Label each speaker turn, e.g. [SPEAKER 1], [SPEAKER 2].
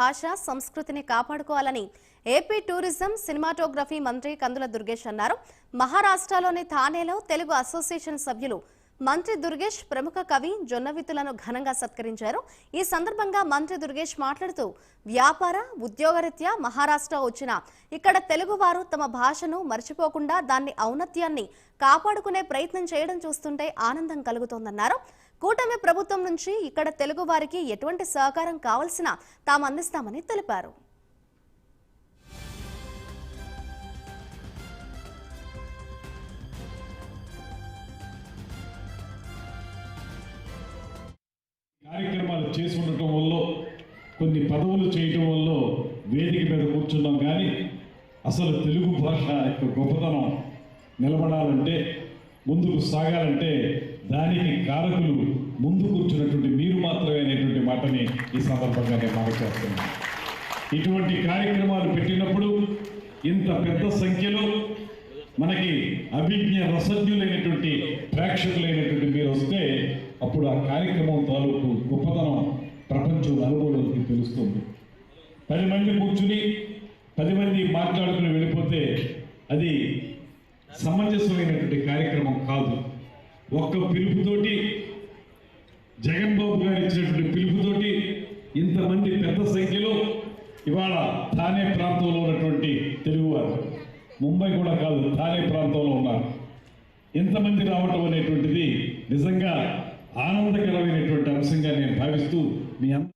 [SPEAKER 1] భాష సంస్కృతిని కాపాడుకోవాలని ఏపీ టూరిజం సినిమాటోగ్రఫీ మంత్రి కందుల దుర్గేష్ అన్నారు. మహారాష్ట్రలోని థానేలో తెలుగు అసోసియేషన్ సభ్యులు మంత్రి దుర్గేష్ ప్రముఖ కవి జొన్నవిత్తులను ఘనంగా సత్కరించారు. ఈ సందర్భంగా మంత్రి దుర్గేష్ మాట్లాడుతూ వ్యాపార ఉద్యోగరీత్యా మహారాష్ట్ర వచ్చిన ఇక్కడ తెలుగువారు తమ భాషను మర్చిపోకుండా దాన్ని ఔన్నత్యాన్ని కాపాడుకునే ప్రయత్నం చేయడం చూస్తుంటే ఆనందం కలుగుతోందన్నారు. కూటమి ప్రభుత్వం నుంచి ఇక్కడ తెలుగు వారికి ఎటువంటి సహకారం కావాల్సినా తాము అందిస్తామని తెలిపారు.
[SPEAKER 2] కార్యక్రమాలు చేసి ఉండటం వల్ల కొన్ని పదవులు చేయటం వల్ల వేదిక మీద కూర్చున్నాం. కానీ అసలు తెలుగు భాష యొక్క గొప్పతనం నిలబడాలంటే, ముందుకు సాగాలంటే దానికి కారకులు ముందు కూర్చున్నటువంటి మీరు మాత్రమే అనేటువంటి మాటని ఈ సందర్భంగా నేను మాట చేస్తున్నాను. ఇటువంటి కార్యక్రమాలు పెట్టినప్పుడు ఇంత పెద్ద సంఖ్యలో మనకి అభిజ్ఞ రసజ్ఞులైనటువంటి ప్రేక్షకులైనటువంటి మీరు వస్తే అప్పుడు ఆ కార్యక్రమం తాలూకు గొప్పతనం ప్రపంచం నలుమూలకి తెలుస్తుంది. 10 మంది కూర్చుని 10 మంది మాట్లాడుకుని వెళ్ళిపోతే అది సమంజసమైనటువంటి కార్యక్రమం కాదు. ఒక్క పిలుపుతోటి, జగన్ బాబు గారు ఇచ్చినటువంటి పిలుపుతోటి ఇంతమంది పెద్ద సంఖ్యలో ఇవాళ థానే ప్రాంతంలో ఉన్నటువంటి తెలుగువారు, ముంబై కూడా కాదు థానే ప్రాంతంలో ఉన్నారు. ఇంతమంది రావటం అనేటువంటిది నిజంగా ఆనందకరమైనటువంటి అంశంగా నేను భావిస్తూ మీ